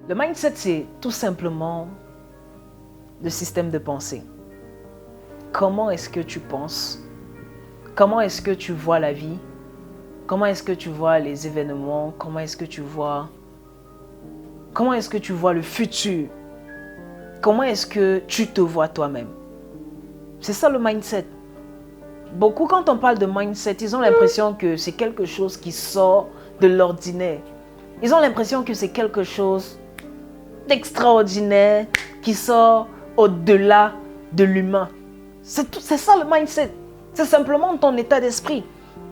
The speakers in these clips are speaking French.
Le mindset, c'est tout simplement le système de pensée. Comment est-ce que tu penses? Comment est-ce que tu vois la vie? Comment est-ce que tu vois les événements? Comment est-ce que tu vois le futur? Comment est-ce que tu te vois toi-même? C'est ça le mindset. Beaucoup, quand on parle de mindset, ils ont l'impression que c'est quelque chose qui sort de l'ordinaire. Ils ont l'impression que c'est quelque chose d'extraordinaire qui sort au-delà de l'humain. C'est ça le mindset. C'est simplement ton état d'esprit.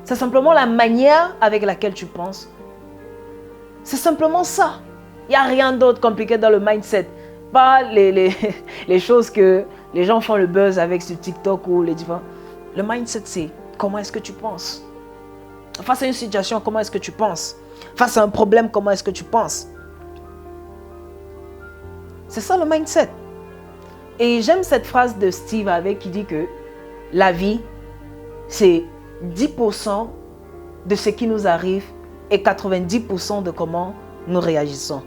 C'est simplement la manière avec laquelle tu penses. C'est simplement ça. Il n'y a rien d'autre compliqué dans le mindset. Pas les choses que les gens font le buzz avec sur TikTok ou les différents. Le mindset, c'est comment est-ce que tu penses. Face à une situation, comment est-ce que tu penses. Face à un problème, comment est-ce que tu penses. C'est ça le mindset. Et j'aime cette phrase de Steve Harvey qui dit que la vie, c'est 10% de ce qui nous arrive et 90% de comment nous réagissons.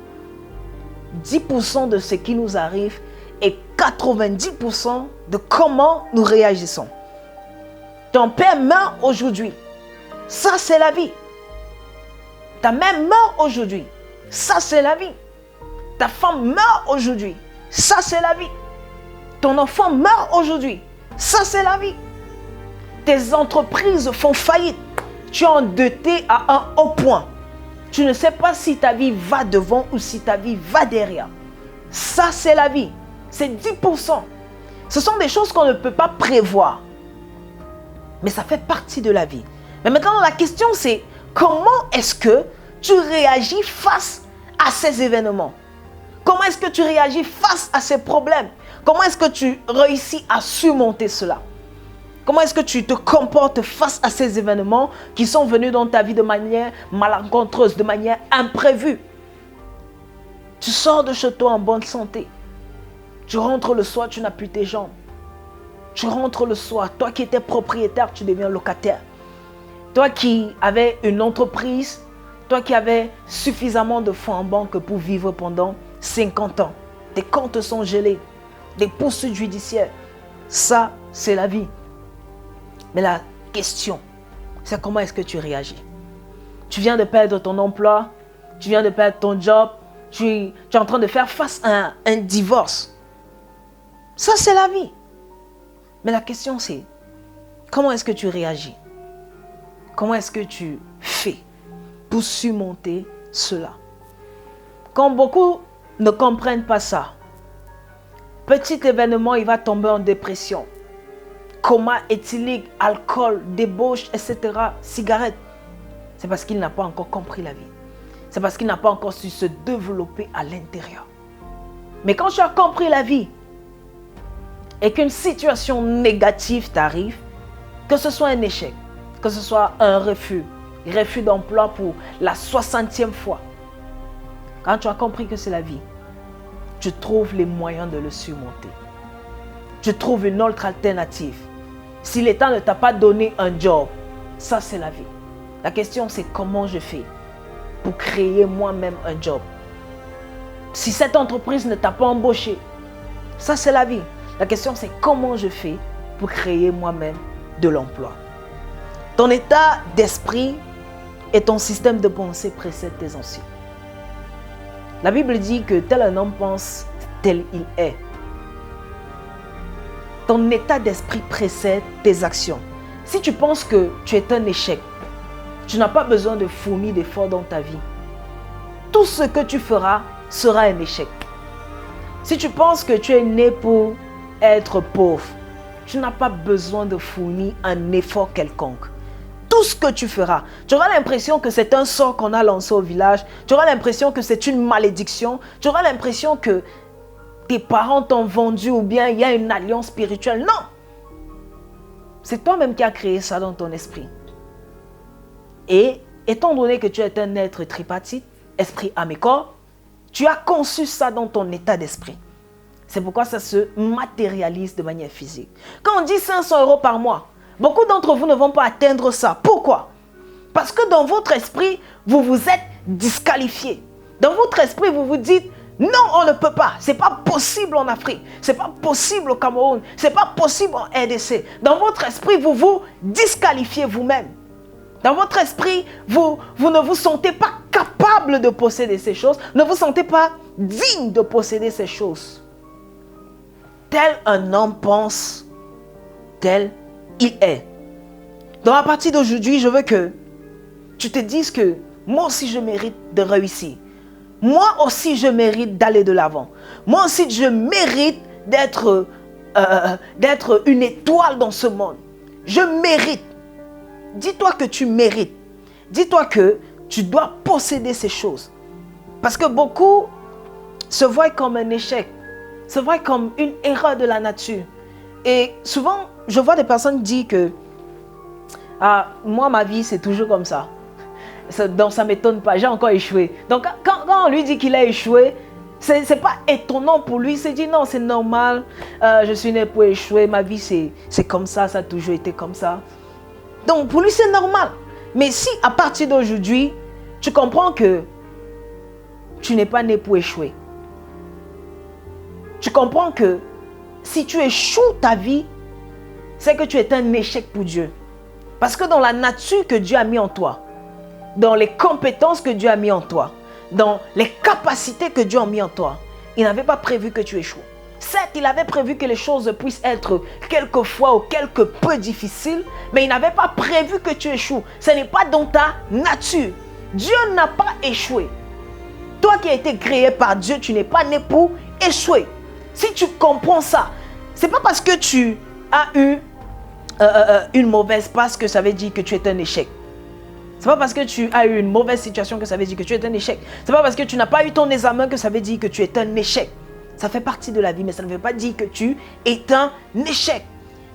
10% de ce qui nous arrive et 90% de comment nous réagissons. Ton père meurt aujourd'hui. Ça, c'est la vie. Ta mère meurt aujourd'hui. Ça, c'est la vie. Ta femme meurt aujourd'hui. Ça, c'est la vie. Ton enfant meurt aujourd'hui. Ça, c'est la vie. Tes entreprises font faillite. Tu es endetté à un haut point. Tu ne sais pas si ta vie va devant ou si ta vie va derrière. Ça, c'est la vie. C'est 10%. Ce sont des choses qu'on ne peut pas prévoir. Mais ça fait partie de la vie. Mais maintenant, la question, c'est comment est-ce que tu réagis face à ces événements? Comment est-ce que tu réagis face à ces problèmes? Comment est-ce que tu réussis à surmonter cela? Comment est-ce que tu te comportes face à ces événements qui sont venus dans ta vie de manière malencontreuse, de manière imprévue? Tu sors de chez toi en bonne santé. Tu rentres le soir, tu n'as plus tes jambes. Tu rentres le soir, toi qui étais propriétaire, tu deviens locataire. Toi qui avais une entreprise, toi qui avais suffisamment de fonds en banque pour vivre pendant 50 ans. Tes comptes sont gelés, des poursuites judiciaires. Ça, c'est la vie. Mais la question, c'est comment est-ce que tu réagis? Tu viens de perdre ton emploi, tu viens de perdre ton job, tu es en train de faire face à un divorce. Ça, c'est la vie. Mais la question, c'est comment est-ce que tu réagis? Comment est-ce que tu fais pour surmonter cela? Quand beaucoup ne comprennent pas ça, petit événement, il va tomber en dépression. Coma éthylique, alcool, débauche, etc., cigarette. C'est parce qu'il n'a pas encore compris la vie. C'est parce qu'il n'a pas encore su se développer à l'intérieur. Mais quand tu as compris la vie et qu'une situation négative t'arrive, que ce soit un échec, que ce soit un refus d'emploi pour la 60e fois, quand tu as compris que c'est la vie, tu trouves les moyens de le surmonter. Tu trouves une autre alternative. Si l'État ne t'a pas donné un job, ça c'est la vie. La question c'est comment je fais pour créer moi-même un job. Si cette entreprise ne t'a pas embauché, ça c'est la vie. La question c'est comment je fais pour créer moi-même de l'emploi. Ton état d'esprit et ton système de pensée précèdent tes anciens. La Bible dit que tel un homme pense, tel il est. Ton état d'esprit précède tes actions. Si tu penses que tu es un échec, tu n'as pas besoin de fournir d'efforts dans ta vie. Tout ce que tu feras sera un échec. Si tu penses que tu es né pour être pauvre, tu n'as pas besoin de fournir un effort quelconque. Tout ce que tu feras, tu auras l'impression que c'est un sort qu'on a lancé au village, tu auras l'impression que c'est une malédiction, tu auras l'impression que tes parents t'ont vendu ou bien il y a une alliance spirituelle. Non! C'est toi-même qui as créé ça dans ton esprit. Et étant donné que tu es un être tripartite, esprit, âme et corps, tu as conçu ça dans ton état d'esprit. C'est pourquoi ça se matérialise de manière physique. Quand on dit 500 € par mois, beaucoup d'entre vous ne vont pas atteindre ça. Pourquoi? Parce que dans votre esprit, vous vous êtes disqualifié. Dans votre esprit, vous vous dites, Non, on ne peut pas. Ce n'est pas possible en Afrique. Ce n'est pas possible au Cameroun. Ce n'est pas possible en RDC. Dans votre esprit, vous vous disqualifiez vous-même. Dans votre esprit, vous ne vous sentez pas capable de posséder ces choses. Ne vous sentez pas digne de posséder ces choses. Tel un homme pense, tel il est. Donc à partir d'aujourd'hui, je veux que tu te dises que moi aussi je mérite de réussir. Moi aussi je mérite d'aller de l'avant. Moi aussi je mérite d'être une étoile dans ce monde. Je mérite. Dis-toi que tu mérites. Dis-toi que tu dois posséder ces choses. Parce que beaucoup se voient comme un échec, se voient comme une erreur de la nature. Et souvent, je vois des personnes dire que moi, ma vie, c'est toujours comme ça. Donc, ça ne m'étonne pas. J'ai encore échoué. Donc, quand on lui dit qu'il a échoué, ce n'est pas étonnant pour lui. Il se dit, non, c'est normal. Je suis né pour échouer. Ma vie, c'est comme ça. Ça a toujours été comme ça. Donc, pour lui, c'est normal. Mais si, à partir d'aujourd'hui, tu comprends que tu n'es pas né pour échouer. Tu comprends que si tu échoues ta vie, c'est que tu es un échec pour Dieu. Parce que dans la nature que Dieu a mis en toi, dans les compétences que Dieu a mis en toi, dans les capacités que Dieu a mis en toi, il n'avait pas prévu que tu échoues. Certes, il avait prévu que les choses puissent être quelquefois ou quelque peu difficiles, mais il n'avait pas prévu que tu échoues. Ce n'est pas dans ta nature. Dieu n'a pas échoué. Toi qui as été créé par Dieu, tu n'es pas né pour échouer. Si tu comprends ça, ce n'est pas parce que tu as eu une mauvaise passe que ça veut dire que tu es un échec. Ce n'est pas parce que tu as eu une mauvaise situation que ça veut dire que tu es un échec. Ce n'est pas parce que tu n'as pas eu ton examen que ça veut dire que tu es un échec. Ça fait partie de la vie, mais ça ne veut pas dire que tu es un échec.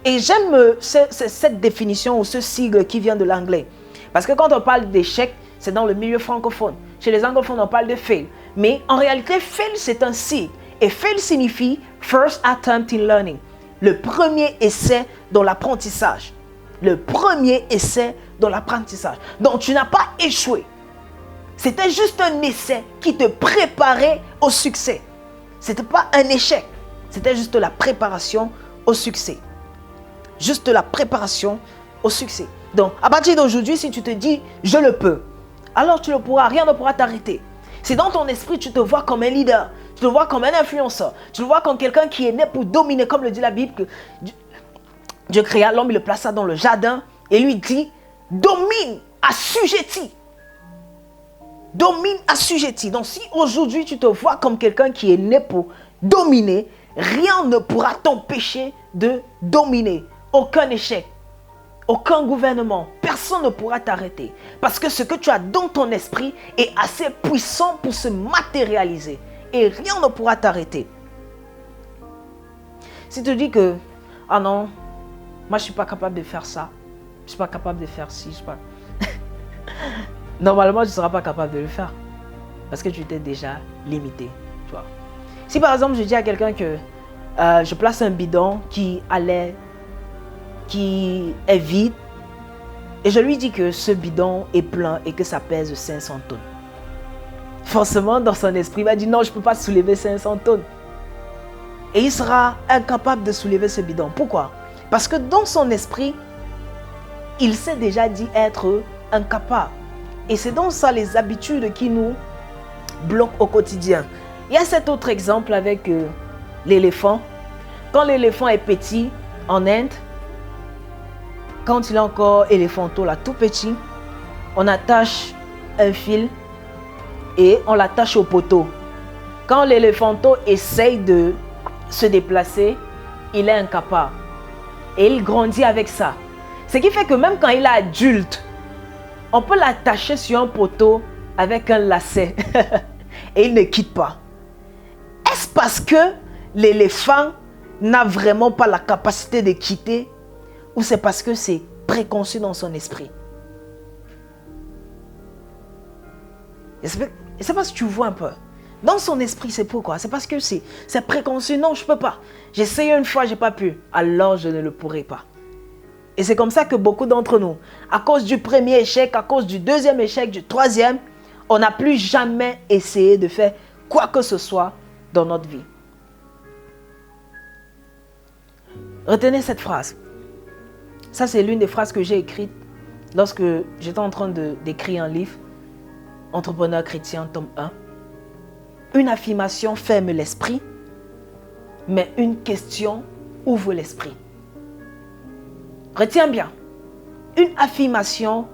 Et j'aime cette définition ou ce sigle qui vient de l'anglais. Parce que quand on parle d'échec, c'est dans le milieu francophone. Chez les anglophones, on parle de fail. Mais en réalité, fail, c'est un sigle. Et fail signifie first attempt in learning. Le premier essai dans l'apprentissage. Le premier essai dans l'apprentissage. Donc, tu n'as pas échoué. C'était juste un essai qui te préparait au succès. Ce n'était pas un échec. C'était juste la préparation au succès. Juste la préparation au succès. Donc, à partir d'aujourd'hui, si tu te dis « je le peux », alors tu le pourras. Rien ne pourra t'arrêter. Si dans ton esprit, tu te vois comme un leader, tu te vois comme un influenceur, tu te vois comme quelqu'un qui est né pour dominer, comme le dit la Bible, que Dieu créa l'homme, il le plaça dans le jardin et lui dit « domine, assujettis ». Domine, assujettis. Donc si aujourd'hui tu te vois comme quelqu'un qui est né pour dominer, rien ne pourra t'empêcher de dominer. Aucun échec, aucun gouvernement, personne ne pourra t'arrêter. Parce que ce que tu as dans ton esprit est assez puissant pour se matérialiser. Et rien ne pourra t'arrêter. Si tu dis que, ah non, moi je ne suis pas capable de faire ça, je ne suis pas capable de faire ci, je suis pas... Normalement, tu ne seras pas capable de le faire. Parce que tu t'es déjà limité. Tu vois. Si par exemple, je dis à quelqu'un que je place un bidon qui est vide, et je lui dis que ce bidon est plein et que ça pèse 500 tonnes. Forcément, dans son esprit, il va dire non, je ne peux pas soulever 500 tonnes. Et il sera incapable de soulever ce bidon. Pourquoi? Parce que dans son esprit, il s'est déjà dit être incapable. Et c'est donc ça les habitudes qui nous bloquent au quotidien. Il y a cet autre exemple avec l'éléphant. Quand l'éléphant est petit en Inde, quand il est encore éléphanto, là, tout petit, on attache un fil et on l'attache au poteau. Quand l'éléphanto essaye de se déplacer, il est incapable. Et il grandit avec ça. Ce qui fait que même quand il est adulte, on peut l'attacher sur un poteau avec un lacet et il ne quitte pas. Est-ce parce que l'éléphant n'a vraiment pas la capacité de quitter ou c'est parce que c'est préconçu dans son esprit? Et c'est parce que tu vois un peu. Dans son esprit, c'est pourquoi? C'est parce que c'est préconçu. Non, je ne peux pas. J'ai essayé une fois, je n'ai pas pu. Alors, je ne le pourrai pas. Et c'est comme ça que beaucoup d'entre nous, à cause du premier échec, à cause du deuxième échec, du troisième, on n'a plus jamais essayé de faire quoi que ce soit dans notre vie. Retenez cette phrase. Ça, c'est l'une des phrases que j'ai écrites lorsque j'étais en train d'écrire un livre, Entrepreneur chrétien, tome 1. Une affirmation ferme l'esprit, mais une question ouvre l'esprit. Retiens bien. Une affirmation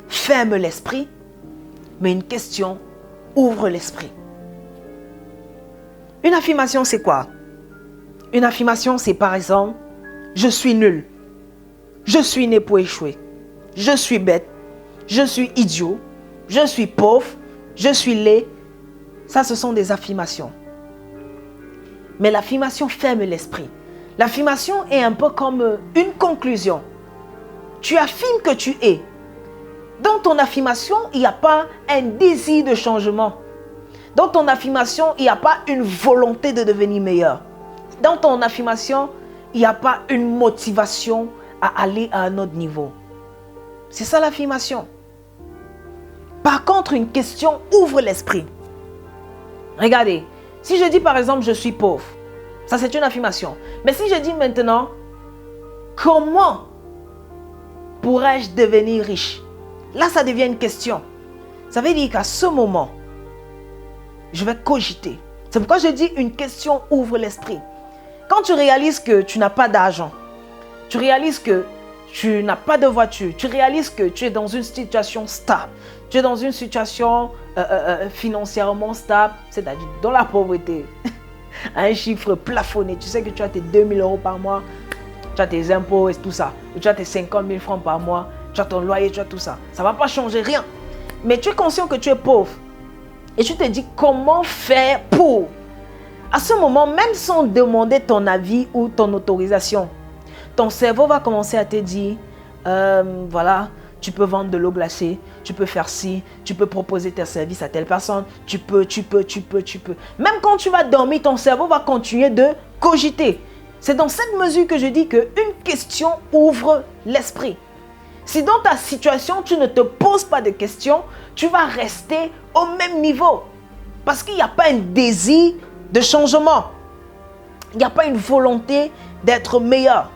ferme l'esprit, mais une question ouvre l'esprit. Une affirmation, c'est quoi? Une affirmation, c'est par exemple, je suis nul, je suis né pour échouer, je suis bête, je suis idiot, je suis pauvre, je suis laid. Ça, ce sont des affirmations. Mais l'affirmation ferme l'esprit. L'affirmation est un peu comme une conclusion. Tu affirmes que tu es. Dans ton affirmation, il n'y a pas un désir de changement. Dans ton affirmation, il n'y a pas une volonté de devenir meilleur. Dans ton affirmation, il n'y a pas une motivation à aller à un autre niveau. C'est ça l'affirmation. Par contre, une question ouvre l'esprit. Regardez, si je dis par exemple je suis pauvre, ça c'est une affirmation. Mais si je dis maintenant, comment pourrais-je devenir riche? Là, ça devient une question. Ça veut dire qu'à ce moment, je vais cogiter. C'est pourquoi je dis une question ouvre l'esprit. Quand tu réalises que tu n'as pas d'argent, tu réalises que tu n'as pas de voiture, tu réalises que tu es dans une situation stable, tu es dans une situation financièrement stable, c'est-à-dire dans la pauvreté, à un chiffre plafonné. Tu sais que tu as tes 2 000 euros par mois, tu as tes impôts et tout ça, ou tu as tes 50 000 francs par mois, tu as ton loyer, tu as tout ça. Ça ne va pas changer rien. Mais tu es conscient que tu es pauvre. Et tu te dis comment faire pour. À ce moment, même sans demander ton avis ou ton autorisation, ton cerveau va commencer à te dire, voilà, tu peux vendre de l'eau glacée, tu peux faire ci, tu peux proposer tes services à telle personne, tu peux. Même quand tu vas dormir, ton cerveau va continuer de cogiter. C'est dans cette mesure que je dis qu'une question ouvre l'esprit. Si dans ta situation, tu ne te poses pas de questions, tu vas rester au même niveau. Parce qu'il n'y a pas un désir de changement. Il n'y a pas une volonté d'être meilleur.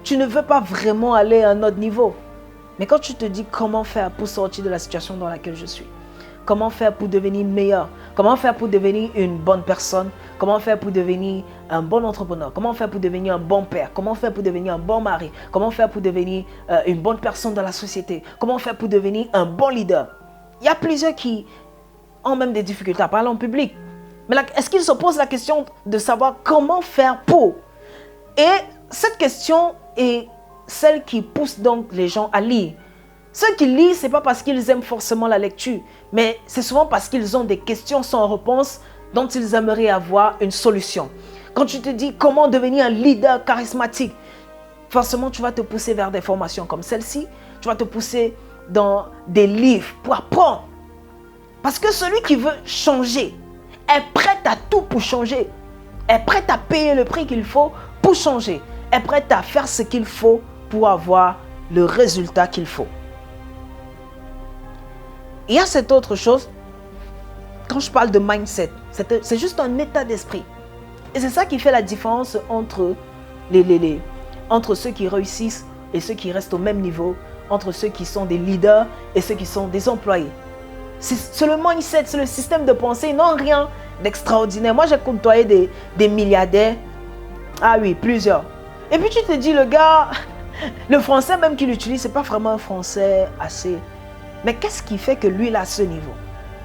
Tu ne veux pas vraiment aller à un autre niveau. Mais quand tu te dis comment faire pour sortir de la situation dans laquelle je suis, comment faire pour devenir meilleur, comment faire pour devenir une bonne personne, comment faire pour devenir un bon entrepreneur, comment faire pour devenir un bon père, comment faire pour devenir un bon mari, comment faire pour devenir une bonne personne dans la société, comment faire pour devenir un bon leader. Il y a plusieurs qui ont même des difficultés à parler en public. Mais est-ce qu'ils se posent la question de savoir comment faire pour? Et cette question est celle qui pousse donc les gens à lire. Ceux qui lisent, ce n'est pas parce qu'ils aiment forcément la lecture, mais c'est souvent parce qu'ils ont des questions sans réponse dont ils aimeraient avoir une solution. Quand tu te dis comment devenir un leader charismatique, forcément tu vas te pousser vers des formations comme celle-ci, tu vas te pousser dans des livres pour apprendre. Parce que celui qui veut changer est prêt à tout pour changer, est prêt à payer le prix qu'il faut pour changer, est prêt à faire ce qu'il faut pour avoir le résultat qu'il faut. Il y a cette autre chose, quand je parle de mindset, c'est juste un état d'esprit. Et c'est ça qui fait la différence entre, entre ceux qui réussissent et ceux qui restent au même niveau, entre ceux qui sont des leaders et ceux qui sont des employés. C'est le mindset, c'est le système de pensée, non rien d'extraordinaire. Moi, j'ai côtoyé des milliardaires, ah oui, plusieurs. Et puis tu te dis, le gars, le français même qu'il utilise, c'est pas vraiment un français assez... Mais qu'est-ce qui fait que lui, il a ce niveau?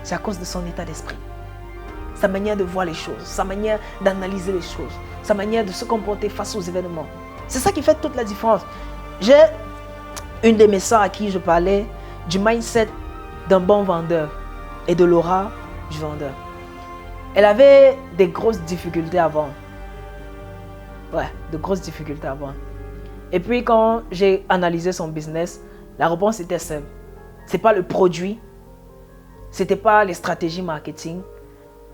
C'est à cause de son état d'esprit. Sa manière de voir les choses, sa manière d'analyser les choses, sa manière de se comporter face aux événements. C'est ça qui fait toute la différence. J'ai une de mes sœurs à qui je parlais du mindset d'un bon vendeur et de l'aura du vendeur. Elle avait des grosses difficultés à vendre. Ouais, de grosses difficultés à vendre. Et puis quand j'ai analysé son business, la réponse était simple. C'est pas le produit, c'était pas les stratégies marketing,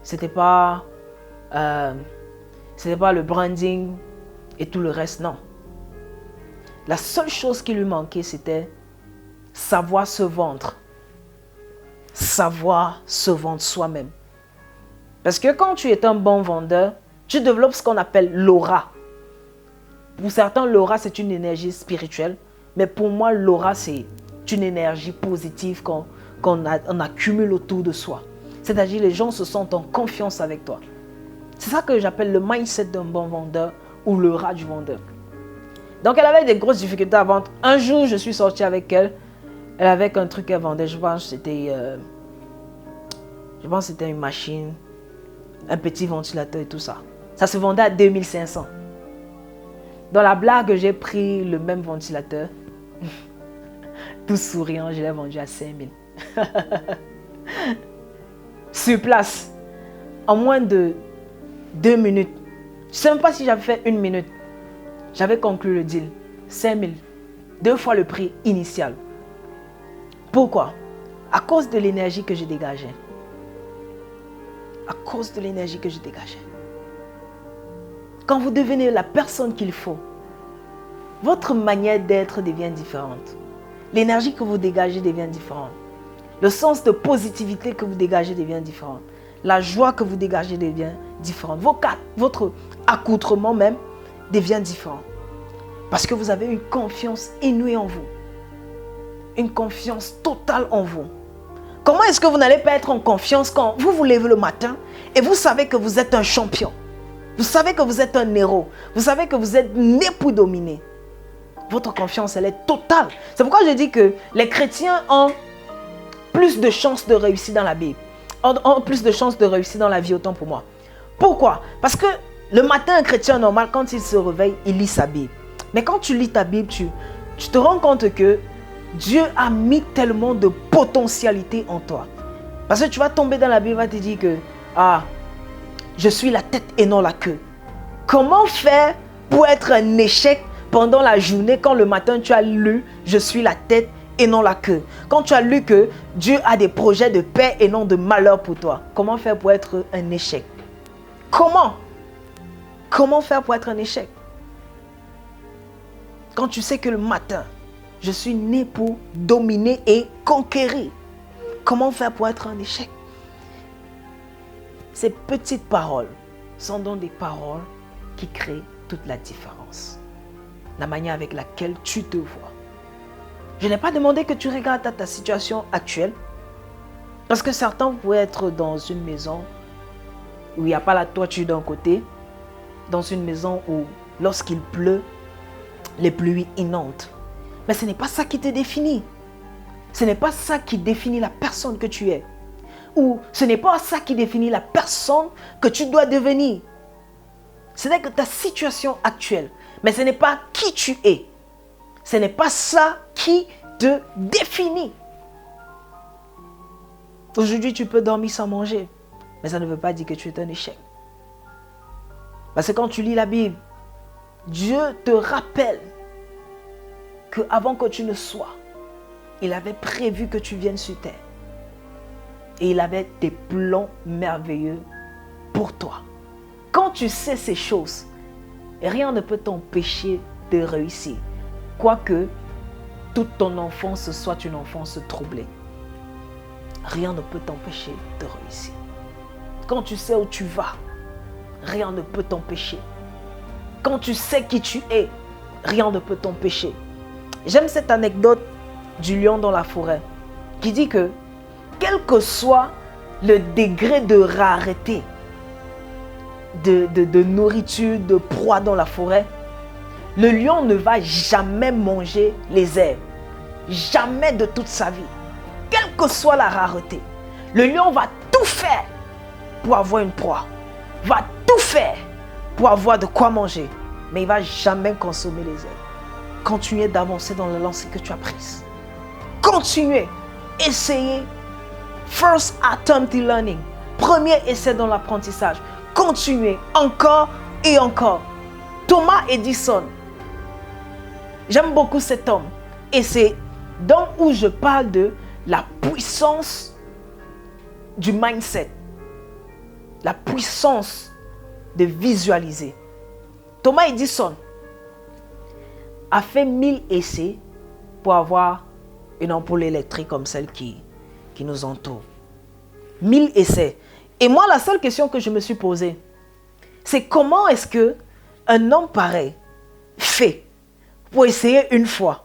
c'était pas le branding et tout le reste, non. La seule chose qui lui manquait, c'était savoir se vendre. Savoir se vendre soi-même. Parce que quand tu es un bon vendeur, tu développes ce qu'on appelle l'aura. Pour certains, l'aura, c'est une énergie spirituelle. Mais pour moi, l'aura, c'est une énergie positive qu'on accumule autour de soi. C'est-à-dire, les gens se sentent en confiance avec toi. C'est ça que j'appelle le mindset d'un bon vendeur ou l'aura du vendeur. Donc, elle avait des grosses difficultés à vendre. Un jour, je suis sortie avec elle. Elle avait un truc qu'elle vendait. Je pense que c'était une machine, un petit ventilateur et tout ça. Ça se vendait à 2500. Dans la blague, j'ai pris le même ventilateur. Tout souriant, je l'ai vendu à 5000. Sur place, en moins de 2 minutes. Je ne sais même pas si j'avais fait 1 minute. J'avais conclu le deal. 5000. 2 fois le prix initial. Pourquoi? À cause de l'énergie que je dégageais. À cause de l'énergie que je dégageais. Quand vous devenez la personne qu'il faut, votre manière d'être devient différente. L'énergie que vous dégagez devient différente. Le sens de positivité que vous dégagez devient différent. La joie que vous dégagez devient différente. Votre accoutrement même devient différent. Parce que vous avez une confiance inouïe en vous. Une confiance totale en vous. Comment est-ce que vous n'allez pas être en confiance quand vous vous levez le matin et vous savez que vous êtes un champion? Vous savez que vous êtes un héros. Vous savez que vous êtes né pour dominer. Votre confiance, elle est totale. C'est pourquoi je dis que les chrétiens ont plus de chances de réussir dans la Bible. Ont plus de chances de réussir dans la vie, autant pour moi. Pourquoi? Parce que le matin, un chrétien normal, quand il se réveille, il lit sa Bible. Mais quand tu lis ta Bible, tu te rends compte que Dieu a mis tellement de potentialité en toi. Parce que tu vas tomber dans la Bible, il va te dire que je suis la tête et non la queue. Comment faire pour être un échec pendant la journée quand le matin tu as lu je suis la tête et non la queue? Quand tu as lu que Dieu a des projets de paix et non de malheur pour toi, comment faire pour être un échec? Comment faire pour être un échec? Quand tu sais que le matin, je suis né pour dominer et conquérir, comment faire pour être un échec? Ces petites paroles sont donc des paroles qui créent toute la différence. La manière avec laquelle tu te vois. Je n'ai pas demandé que tu regardes ta situation actuelle. Parce que certains pourraient être dans une maison où il n'y a pas la toiture d'un côté. Dans une maison où lorsqu'il pleut, les pluies inondent. Mais ce n'est pas ça qui te définit. Ce n'est pas ça qui définit la personne que tu es. Ou ce n'est pas ça qui définit la personne que tu dois devenir. Ce n'est que ta situation actuelle. Mais ce n'est pas qui tu es. Ce n'est pas ça qui te définit. Aujourd'hui, tu peux dormir sans manger. Mais ça ne veut pas dire que tu es un échec. Parce que quand tu lis la Bible, Dieu te rappelle qu'avant que tu ne sois, il avait prévu que tu viennes sur terre. Et il avait des plans merveilleux pour toi. Quand tu sais ces choses, rien ne peut t'empêcher de réussir. Quoique toute ton enfance soit une enfance troublée. Rien ne peut t'empêcher de réussir. Quand tu sais où tu vas, rien ne peut t'empêcher. Quand tu sais qui tu es, rien ne peut t'empêcher. J'aime cette anecdote du lion dans la forêt qui dit que quel que soit le degré de rareté de nourriture, de proie dans la forêt, le lion ne va jamais manger les herbes. Jamais de toute sa vie. Quelle que soit la rareté, le lion va tout faire pour avoir une proie. Va tout faire pour avoir de quoi manger. Mais il ne va jamais consommer les herbes. Continuez d'avancer dans la lancée que tu as prise. Continuez. Essayez. First attempt in learning. Premier essai dans l'apprentissage. Continuez encore et encore. Thomas Edison. J'aime beaucoup cet homme. Et c'est donc où je parle de la puissance du mindset. La puissance de visualiser. Thomas Edison a fait 1000 essais pour avoir une ampoule électrique comme celle qui nous entoure. 1000 essais. Et moi, la seule question que je me suis posée, c'est comment est-ce qu'un homme pareil fait pour essayer une fois,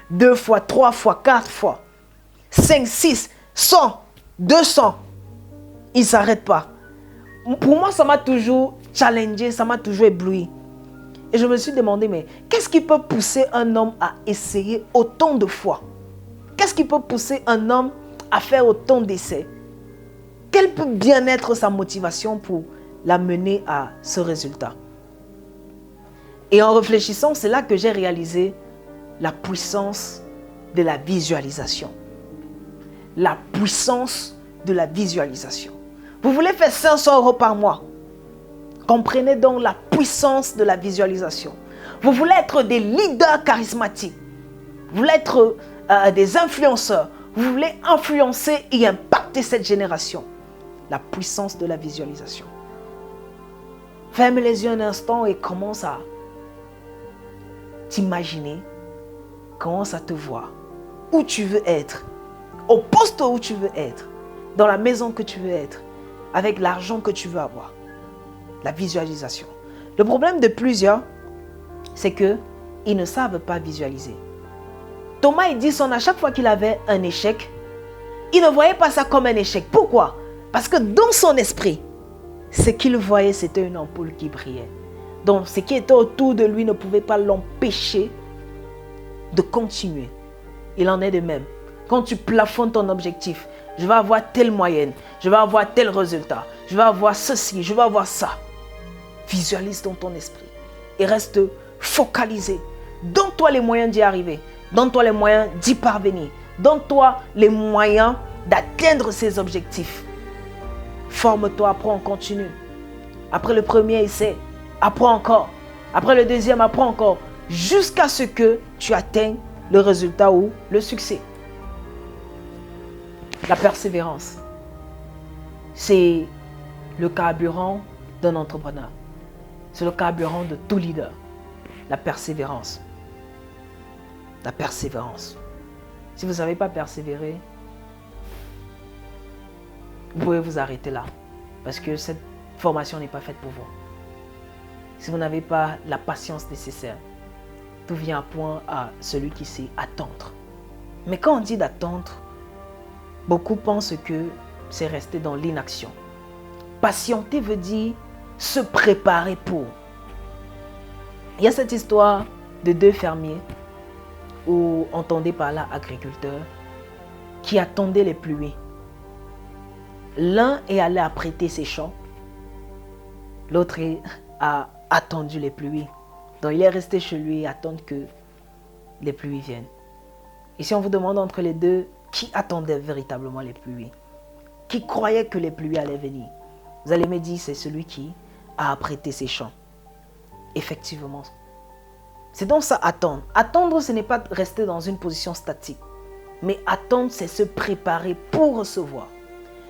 2 fois, 3 fois, 4 fois, 5, 6, 100, 200, il ne s'arrête pas. Pour moi, ça m'a toujours challengé, ça m'a toujours ébloui. Et je me suis demandé, mais qu'est-ce qui peut pousser un homme à essayer autant de fois? Qu'est-ce qui peut pousser un homme à faire autant d'essais? Quelle peut bien être sa motivation pour l'amener à ce résultat? Et en réfléchissant, c'est là que j'ai réalisé la puissance de la visualisation. La puissance de la visualisation. Vous voulez faire 500 € par mois? Comprenez donc la puissance de la visualisation. Vous voulez être des leaders charismatiques. Vous voulez être des influenceurs. Vous voulez influencer et impacter cette génération. La puissance de la visualisation. Ferme les yeux un instant et commence à t'imaginer. Commence à te voir. Où tu veux être. Au poste où tu veux être. Dans la maison que tu veux être. Avec l'argent que tu veux avoir. La visualisation. Le problème de plusieurs, c'est qu'ils ne savent pas visualiser. Thomas Edison, à chaque fois qu'il avait un échec, il ne voyait pas ça comme un échec. Pourquoi? Parce que dans son esprit, ce qu'il voyait, c'était une ampoule qui brillait. Donc, ce qui était autour de lui ne pouvait pas l'empêcher de continuer. Il en est de même. Quand tu plafonnes ton objectif, je vais avoir telle moyenne, je vais avoir tel résultat, je vais avoir ceci, je vais avoir ça. Visualise dans ton esprit et reste focalisé. Donne-toi les moyens d'y arriver. Donne-toi les moyens d'y parvenir. Donne-toi les moyens d'atteindre ces objectifs. Forme-toi, apprends, continue. Après le premier essai, apprends encore. Après le deuxième, apprends encore. Jusqu'à ce que tu atteignes le résultat ou le succès. La persévérance, c'est le carburant d'un entrepreneur. C'est le carburant de tout leader. La persévérance. La persévérance. Si vous ne savez pas persévérer, vous pouvez vous arrêter là. Parce que cette formation n'est pas faite pour vous. Si vous n'avez pas la patience nécessaire, tout vient à point à celui qui sait attendre. Mais quand on dit d'attendre, beaucoup pensent que c'est rester dans l'inaction. Patienter veut dire se préparer pour. Il y a cette histoire de 2 fermiers, ou entendez par là agriculteurs, qui attendaient les pluies. L'un est allé apprêter ses champs, l'autre a attendu les pluies. Donc il est resté chez lui et attendre que les pluies viennent. Et si on vous demande entre les deux, qui attendait véritablement les pluies? Qui croyait que les pluies allaient venir? Vous allez me dire, c'est celui qui a apprêté ses champs. Effectivement. C'est donc ça, attendre. Attendre, ce n'est pas rester dans une position statique. Mais attendre, c'est se préparer pour recevoir.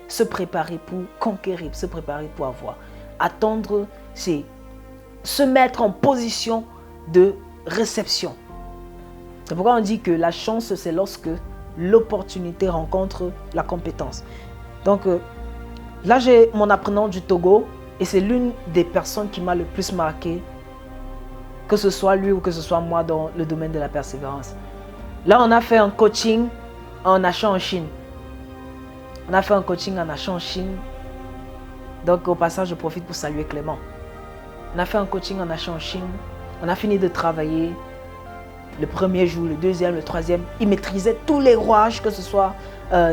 Se préparer pour conquérir, se préparer pour avoir. Attendre, c'est se mettre en position de réception. C'est pourquoi on dit que la chance, c'est lorsque l'opportunité rencontre la compétence. Donc, là, j'ai mon apprenant du Togo et c'est l'une des personnes qui m'a le plus marqué, que ce soit lui ou que ce soit moi dans le domaine de la persévérance. Là, on a fait un coaching en achat en Chine. On a fait un coaching en achat en Chine. Donc, au passage, je profite pour saluer Clément. On a fait un coaching en achat en Chine. On a fini de travailler. Le premier jour, le deuxième, le troisième, il maîtrisait tous les rouages, que ce soit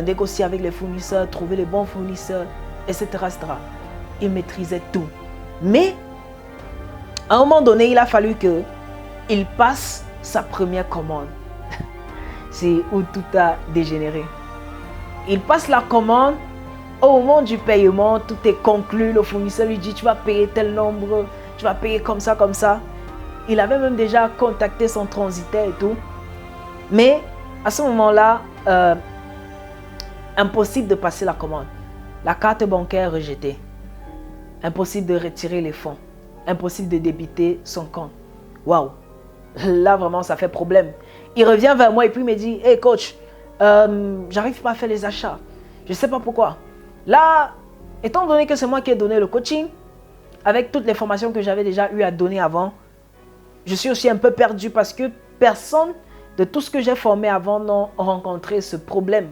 négocier avec les fournisseurs, trouver les bons fournisseurs, etc., etc. Il maîtrisait tout. Mais, à un moment donné, il a fallu qu'il passe sa première commande. C'est où tout a dégénéré. Il passe la commande. Au moment du paiement, tout est conclu. Le fournisseur lui dit, tu vas payer tel nombre, tu vas payer comme ça, comme ça. Il avait même déjà contacté son transitaire et tout. Mais à ce moment-là, impossible de passer la commande. La carte bancaire rejetée. Impossible de retirer les fonds. Impossible de débiter son compte. Waouh! Là, vraiment, ça fait problème. Il revient vers moi et puis il me dit, hey coach, j'arrive pas à faire les achats. Je ne sais pas pourquoi. Là, Étant donné que c'est moi qui ai donné le coaching, avec toutes les formations que j'avais déjà eu à donner avant, je suis aussi un peu perdu parce que personne de tout ce que j'ai formé avant n'a rencontré ce problème.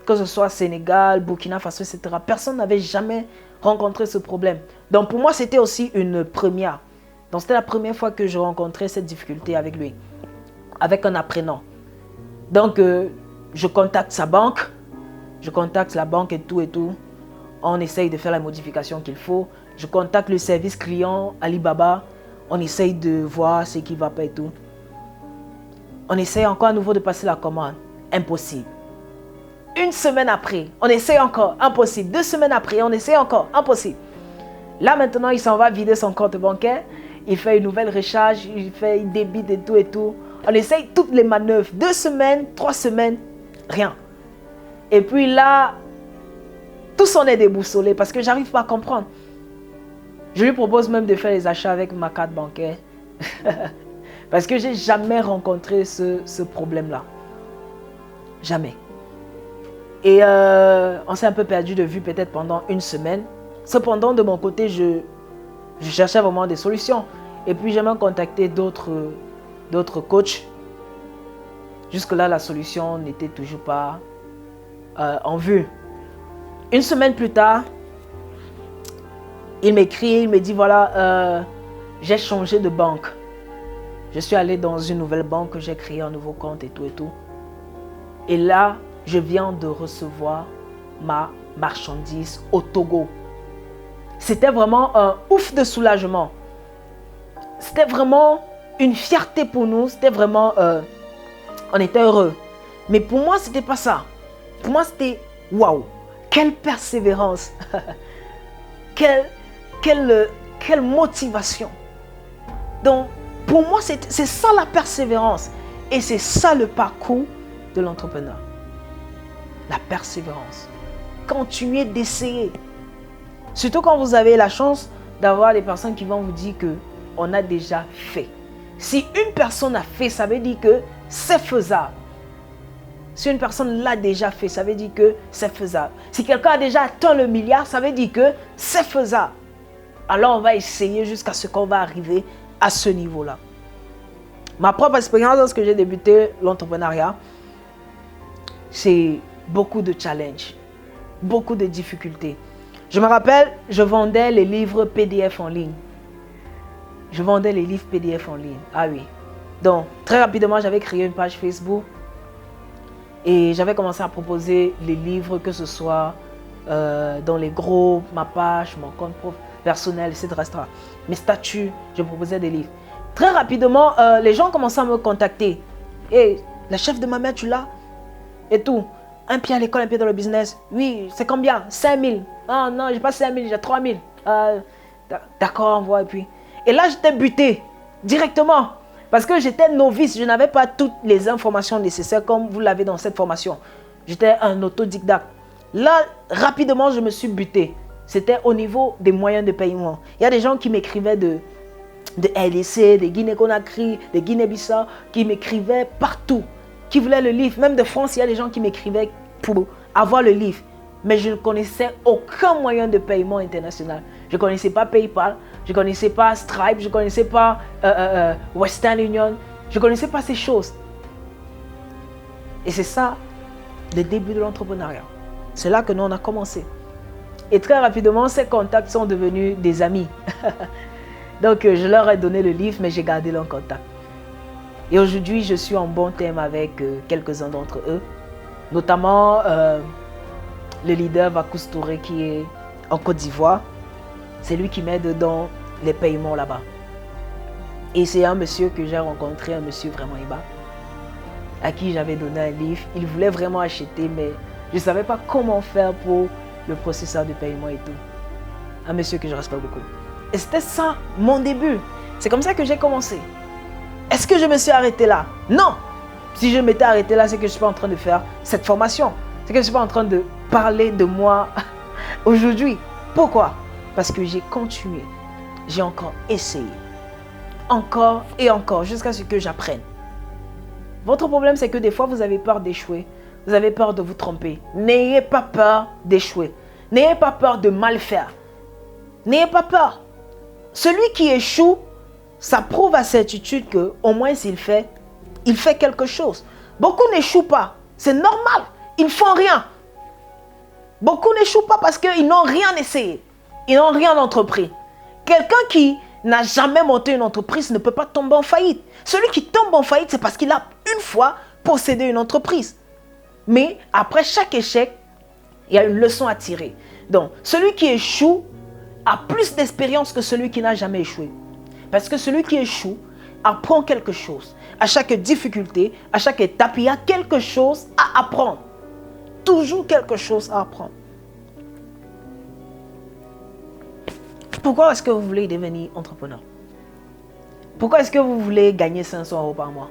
Que ce soit Sénégal, Burkina Faso, etc. Personne n'avait jamais rencontré ce problème. Donc pour moi, c'était aussi une première. Donc c'était la première fois que je rencontrais cette difficulté avec lui, avec un apprenant. Donc je contacte sa banque, je contacte la banque et tout. On essaye de faire la modification qu'il faut. Je contacte le service client Alibaba. On essaye de voir ce qui ne va pas et tout. On essaye encore à nouveau de passer la commande. Impossible. Une semaine après, on essaye encore. Impossible. 2 semaines après, on essaye encore. Impossible. Là maintenant, il s'en va vider son compte bancaire. Il fait une nouvelle recharge. Il débite et tout. On essaye toutes les manœuvres. 2 semaines, 3 semaines, rien. Et puis là, tout s'en est déboussolé parce que j'arrive pas à comprendre. Je lui propose même de faire les achats avec ma carte bancaire. Parce que j'ai jamais rencontré ce problème-là. Jamais. Et on s'est un peu perdu de vue peut-être pendant 1 semaine. Cependant, de mon côté, je cherchais vraiment des solutions. Et puis, j'ai même contacté d'autres coachs. Jusque-là, la solution n'était toujours pas en vue. 1 semaine plus tard, il m'écrit, il me dit voilà, j'ai changé de banque. Je suis allé dans une nouvelle banque, j'ai créé un nouveau compte et tout. Et là, je viens de recevoir ma marchandise au Togo. C'était vraiment un ouf de soulagement. C'était vraiment une fierté pour nous. C'était vraiment, on était heureux. Mais pour moi, c'était pas ça. Pour moi, c'était waouh. Quelle persévérance. Quelle motivation. Donc, pour moi, c'est ça la persévérance. Et c'est ça le parcours de l'entrepreneur. La persévérance. Continuez d'essayer. Surtout quand vous avez la chance d'avoir des personnes qui vont vous dire qu'on a déjà fait. Si une personne a fait, ça veut dire que c'est faisable. Si une personne l'a déjà fait, ça veut dire que c'est faisable. Si quelqu'un a déjà atteint le milliard, ça veut dire que c'est faisable. Alors on va essayer jusqu'à ce qu'on va arriver à ce niveau-là. Ma propre expérience lorsque j'ai débuté l'entrepreneuriat, c'est beaucoup de challenges, beaucoup de difficultés. Je me rappelle, je vendais les livres PDF en ligne. Je vendais les livres PDF en ligne. Ah oui. Donc, très rapidement, j'avais créé une page Facebook et j'avais commencé à proposer les livres, que ce soit dans les groupes, ma page, mon compte personnel, etc. Mes statuts, je proposais des livres. Très rapidement, les gens commençaient à me contacter. Et la chef de ma mère, tu l'as? Et tout. Un pied à l'école, un pied dans le business. Oui, c'est combien? 5 000. Ah non, j'ai pas 5 000, j'ai 3 000. D'accord, envoie. Et là, j'étais buté directement. Parce que j'étais novice, je n'avais pas toutes les informations nécessaires comme vous l'avez dans cette formation. J'étais un autodidacte. Là, rapidement, je me suis buté. C'était au niveau des moyens de paiement. Il y a des gens qui m'écrivaient de RDC, de Guinée-Conakry, de Guinée-Bissau, qui m'écrivaient partout, qui voulaient le livre. Même de France, il y a des gens qui m'écrivaient pour avoir le livre. Mais je ne connaissais aucun moyen de paiement international. Je ne connaissais pas PayPal, je ne connaissais pas Stripe, je ne connaissais pas Western Union. Je ne connaissais pas ces choses. Et c'est ça, le début de l'entrepreneuriat. C'est là que nous, on a commencé. Et très rapidement, ces contacts sont devenus des amis. Donc, je leur ai donné le livre, mais j'ai gardé leur contact. Et aujourd'hui, je suis en bon terme avec quelques-uns d'entre eux. Notamment, le leader Vakus Touré qui est en Côte d'Ivoire. C'est lui qui m'aide dans les paiements là-bas. Et c'est un monsieur que j'ai rencontré, un monsieur vraiment Iba, à qui j'avais donné un livre. Il voulait vraiment acheter, mais je ne savais pas comment faire pour le processeur de paiement et tout. Un monsieur que je respecte beaucoup. Et c'était ça, mon début. C'est comme ça que j'ai commencé. Est-ce que je me suis arrêté là? Non. Si je m'étais arrêté là, c'est que je ne suis pas en train de faire cette formation. C'est que je ne suis pas en train de parler de moi aujourd'hui. Pourquoi? Parce que j'ai continué. J'ai encore essayé. Encore et encore, jusqu'à ce que j'apprenne. Votre problème, c'est que des fois, vous avez peur d'échouer. Vous avez peur de vous tromper. N'ayez pas peur d'échouer. N'ayez pas peur de mal faire. N'ayez pas peur. Celui qui échoue, ça prouve à certitude qu'au moins s'il fait, il fait quelque chose. Beaucoup n'échouent pas. C'est normal. Ils ne font rien. Beaucoup n'échouent pas parce qu'ils n'ont rien essayé. Ils n'ont rien entrepris. Quelqu'un qui n'a jamais monté une entreprise ne peut pas tomber en faillite. Celui qui tombe en faillite, c'est parce qu'il a une fois possédé une entreprise. Mais après chaque échec, il y a une leçon à tirer. Donc, celui qui échoue a plus d'expérience que celui qui n'a jamais échoué. Parce que celui qui échoue apprend quelque chose. À chaque difficulté, à chaque étape, il y a quelque chose à apprendre. Toujours quelque chose à apprendre. Pourquoi est-ce que vous voulez devenir entrepreneur? Pourquoi est-ce que vous voulez gagner 500 € par mois?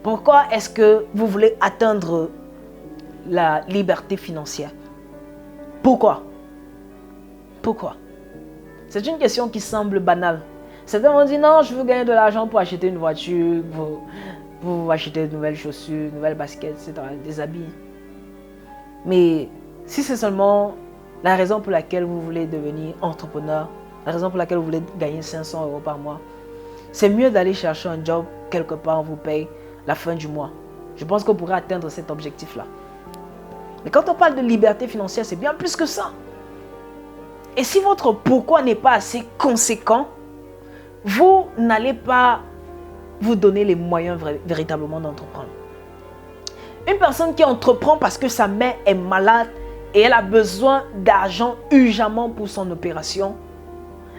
Pourquoi est-ce que vous voulez atteindre la liberté financière? Pourquoi? Pourquoi? C'est une question qui semble banale. Certains vont dire non, je veux gagner de l'argent pour acheter une voiture, pour acheter de nouvelles chaussures, de nouvelles baskets, etc., des habits. Mais si c'est seulement la raison pour laquelle vous voulez devenir entrepreneur, la raison pour laquelle vous voulez gagner 500 € par mois, c'est mieux d'aller chercher un job quelque part, on vous paye la fin du mois. Je pense qu'on pourrait atteindre cet objectif-là. Mais quand on parle de liberté financière, c'est bien plus que ça. Et si votre pourquoi n'est pas assez conséquent, vous n'allez pas vous donner les moyens véritablement d'entreprendre. Une personne qui entreprend parce que sa mère est malade et elle a besoin d'argent urgemment pour son opération,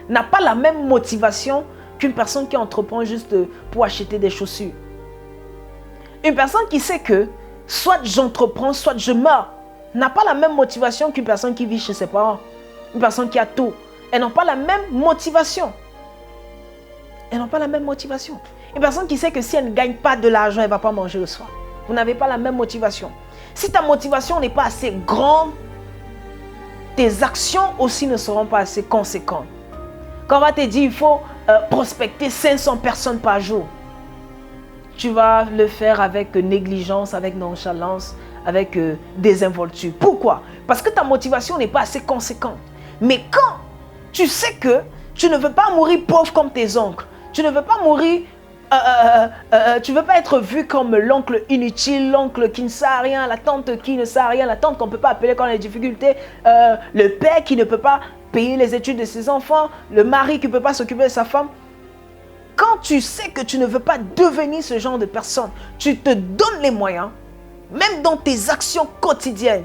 n'a pas la même motivation qu'une personne qui entreprend juste pour acheter des chaussures. Une personne qui sait que soit j'entreprends, soit je meurs, n'a pas la même motivation qu'une personne qui vit chez ses parents. Une personne qui a tout. Elles n'ont pas la même motivation. Elles n'ont pas la même motivation. Une personne qui sait que si elle ne gagne pas de l'argent, elle ne va pas manger le soir. Vous n'avez pas la même motivation. Si ta motivation n'est pas assez grande, tes actions aussi ne seront pas assez conséquentes. Quand on va te dire il faut prospecter 500 personnes par jour, tu vas le faire avec négligence, avec nonchalance, avec désinvolture. Pourquoi? Parce que ta motivation n'est pas assez conséquente. Mais quand tu sais que tu ne veux pas mourir pauvre comme tes oncles, tu ne veux pas mourir, tu ne veux pas être vu comme l'oncle inutile, l'oncle qui ne sert à rien, la tante qui ne sert à rien, la tante qu'on ne peut pas appeler quand il y a des difficultés, le père qui ne peut pas payer les études de ses enfants, le mari qui ne peut pas s'occuper de sa femme. Quand tu sais que tu ne veux pas devenir ce genre de personne, tu te donnes les moyens, même dans tes actions quotidiennes.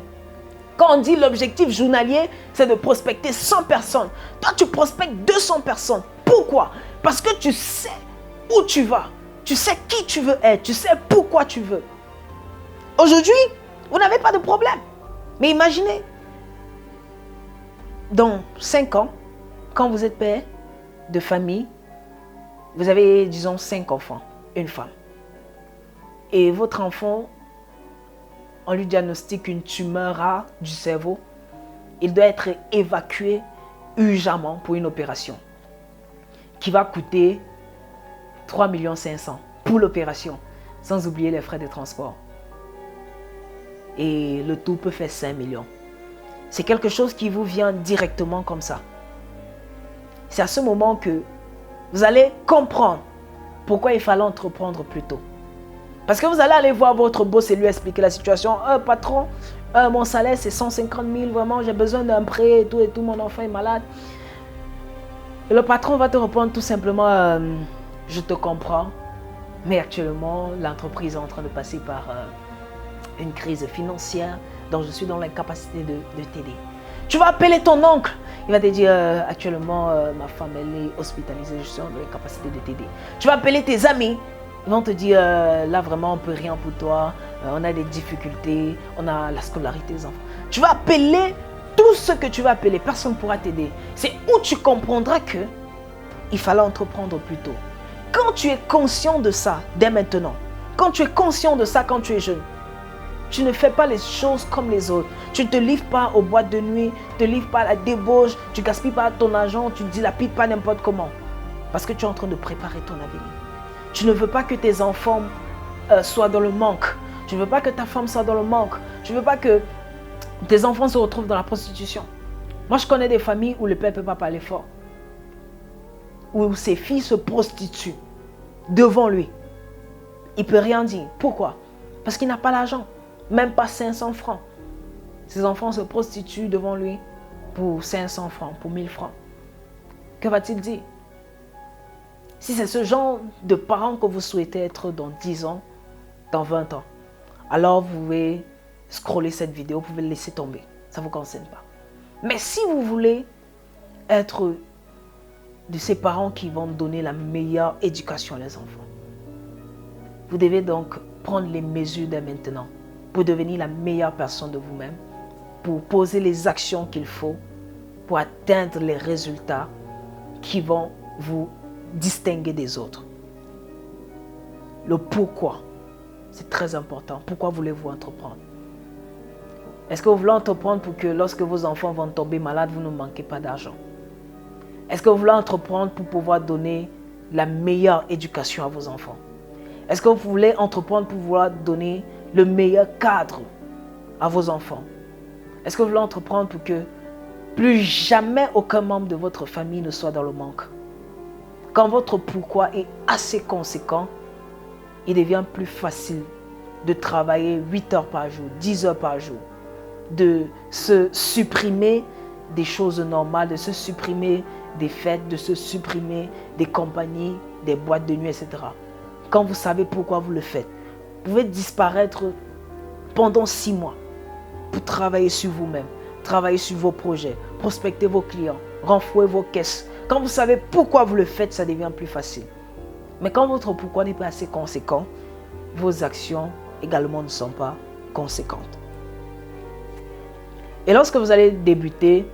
Quand on dit l'objectif journalier, c'est de prospecter 100 personnes. Toi, tu prospectes 200 personnes. Pourquoi? Parce que tu sais où tu vas. Tu sais qui tu veux être. Tu sais pourquoi tu veux. Aujourd'hui, vous n'avez pas de problème. Mais imaginez, dans 5 ans, quand vous êtes père de famille, vous avez, disons, 5 enfants, une femme. Et votre enfant, on lui diagnostique une tumeur rare du cerveau. Il doit être évacué urgemment pour une opération qui va coûter 3 500 000 pour l'opération, sans oublier les frais de transport. Et le tout peut faire 5 millions. C'est quelque chose qui vous vient directement comme ça. C'est à ce moment que vous allez comprendre pourquoi il fallait entreprendre plus tôt. Parce que vous allez aller voir votre boss et lui expliquer la situation. Patron, mon salaire c'est 150 000, vraiment j'ai besoin d'un prêt et tout, mon enfant est malade. Et le patron va te répondre tout simplement, je te comprends, mais actuellement l'entreprise est en train de passer par une crise financière, donc je suis dans l'incapacité de t'aider. Tu vas appeler ton oncle, il va te dire actuellement ma femme elle est hospitalisée, je suis dans l'incapacité de t'aider. Tu vas appeler tes amis. Ils vont te dire, là vraiment on ne peut rien pour toi, on a des difficultés, on a la scolarité des enfants. Tu vas appeler tout ce que tu vas appeler, personne ne pourra t'aider. C'est où tu comprendras qu'il fallait entreprendre plus tôt. Quand tu es conscient de ça, dès maintenant, quand tu es conscient de ça quand tu es jeune, tu ne fais pas les choses comme les autres. Tu ne te livres pas aux boîtes de nuit, tu ne te livres pas à la débauche, tu ne gaspilles pas ton argent, tu ne dilapides pas n'importe comment. Parce que tu es en train de préparer ton avenir. Tu ne veux pas que tes enfants soient dans le manque. Tu ne veux pas que ta femme soit dans le manque. Tu ne veux pas que tes enfants se retrouvent dans la prostitution. Moi, je connais des familles où le père ne peut pas parler fort. Où ses filles se prostituent devant lui. Il ne peut rien dire. Pourquoi? Parce qu'il n'a pas l'argent. Même pas 500 francs. Ses enfants se prostituent devant lui pour 500 francs, pour 1000 francs. Que va-t-il dire? Si c'est ce genre de parents que vous souhaitez être dans 10 ans, dans 20 ans, alors vous pouvez scroller cette vidéo, vous pouvez le laisser tomber. Ça ne vous concerne pas. Mais si vous voulez être de ces parents qui vont donner la meilleure éducation à leurs enfants, vous devez donc prendre les mesures dès maintenant pour devenir la meilleure personne de vous-même, pour poser les actions qu'il faut pour atteindre les résultats qui vont vous distinguer des autres. Le pourquoi, c'est très important. Pourquoi voulez-vous entreprendre? Est-ce que vous voulez entreprendre pour que lorsque vos enfants vont tomber malades, vous ne manquez pas d'argent? Est-ce que vous voulez entreprendre pour pouvoir donner la meilleure éducation à vos enfants? Est-ce que vous voulez entreprendre pour pouvoir donner le meilleur cadre à vos enfants? Est-ce que vous voulez entreprendre pour que plus jamais aucun membre de votre famille ne soit dans le manque? Quand votre pourquoi est assez conséquent, il devient plus facile de travailler 8 heures par jour, 10 heures par jour, de se supprimer des choses normales, de se supprimer des fêtes, de se supprimer des compagnies, des boîtes de nuit, etc. Quand vous savez pourquoi vous le faites, vous pouvez disparaître pendant 6 mois pour travailler sur vous-même, travailler sur vos projets, prospecter vos clients, renflouer vos caisses. Quand vous savez pourquoi vous le faites, ça devient plus facile. Mais quand votre pourquoi n'est pas assez conséquent, vos actions également ne sont pas conséquentes. Et lorsque vous allez débuter,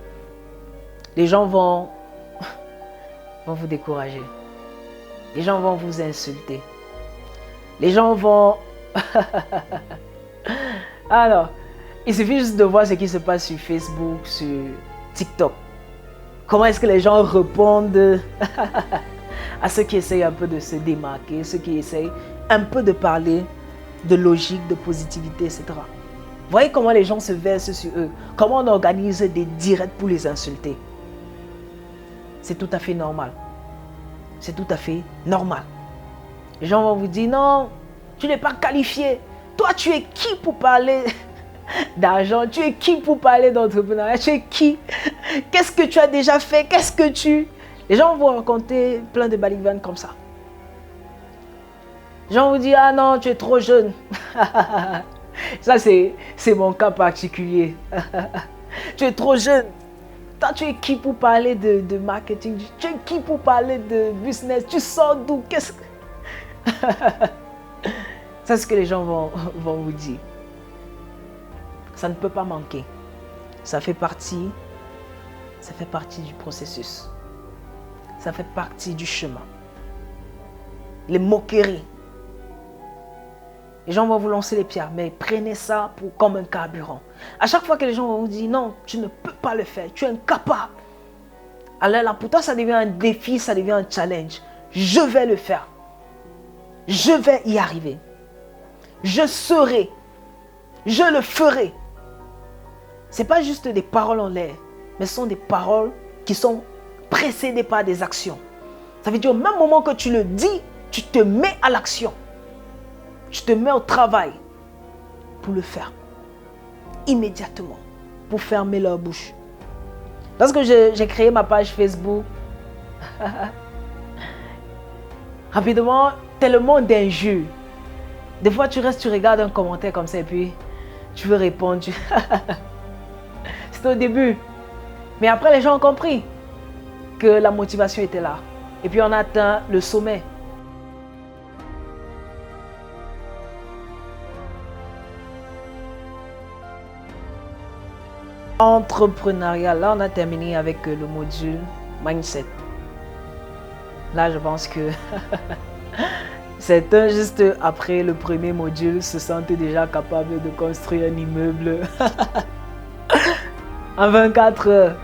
les gens vont vous décourager. Les gens vont vous insulter. Les gens vont... Alors, il suffit juste de voir ce qui se passe sur Facebook, sur TikTok. Comment est-ce que les gens répondent à ceux qui essayent un peu de se démarquer, ceux qui essayent un peu de parler de logique, de positivité, etc. Voyez comment les gens se versent sur eux. Comment on organise des directs pour les insulter. C'est tout à fait normal. C'est tout à fait normal. Les gens vont vous dire, non, tu n'es pas qualifié. Toi, tu es qui pour parler d'argent? Tu es qui pour parler d'entrepreneuriat? Tu es qui? Qu'est-ce que tu as déjà fait? Qu'est-ce que tu... Les gens vont raconter plein de balivernes comme ça. Les gens vous disent, ah non, tu es trop jeune. Ça, c'est mon cas particulier. Tu es trop jeune. Toi, tu es qui pour parler de marketing? Tu es qui pour parler de business? Tu sors d'où? Qu'est-ce que... C'est ce que les gens vont vous dire. Ça ne peut pas manquer. Ça fait partie du processus. Ça fait partie du chemin. Les moqueries. Les gens vont vous lancer les pierres, mais prenez ça comme un carburant. À chaque fois que les gens vont vous dire non, tu ne peux pas le faire, tu es incapable. Alors là, pour toi, ça devient un défi, ça devient un challenge. Je vais le faire. Je vais y arriver. Je serai. Je le ferai. Ce n'est pas juste des paroles en l'air, mais ce sont des paroles qui sont précédées par des actions. Ça veut dire au même moment que tu le dis, tu te mets à l'action. Tu te mets au travail pour le faire. Immédiatement. Pour fermer leur bouche. Lorsque j'ai créé ma page Facebook, rapidement, tellement d'injures. Des fois, tu restes, tu regardes un commentaire comme ça et puis tu veux répondre. C'était au début. Mais après, les gens ont compris que la motivation était là. Et puis, on a atteint le sommet. Entrepreneuriat. Là, on a terminé avec le module Mindset. Là, je pense que certains, juste après le premier module, se sentent déjà capables de construire un immeuble en 24 heures.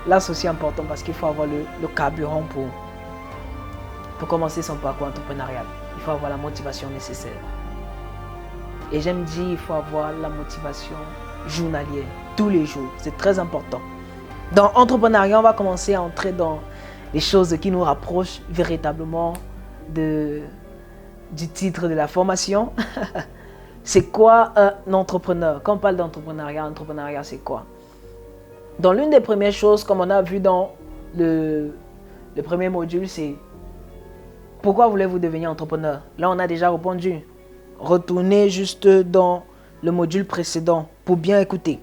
Là, c'est aussi important parce qu'il faut avoir le carburant pour commencer son parcours entrepreneurial. Il faut avoir la motivation nécessaire. Et j'aime dire, il faut avoir la motivation journalière, tous les jours. C'est très important. Dans l'entrepreneuriat, on va commencer à entrer dans les choses qui nous rapprochent véritablement du titre de la formation. C'est quoi un entrepreneur? Quand on parle d'entrepreneuriat, c'est quoi? Dans l'une des premières choses, comme on a vu dans le premier module, c'est pourquoi voulez-vous devenir entrepreneur? Là, on a déjà répondu. Retournez juste dans le module précédent pour bien écouter.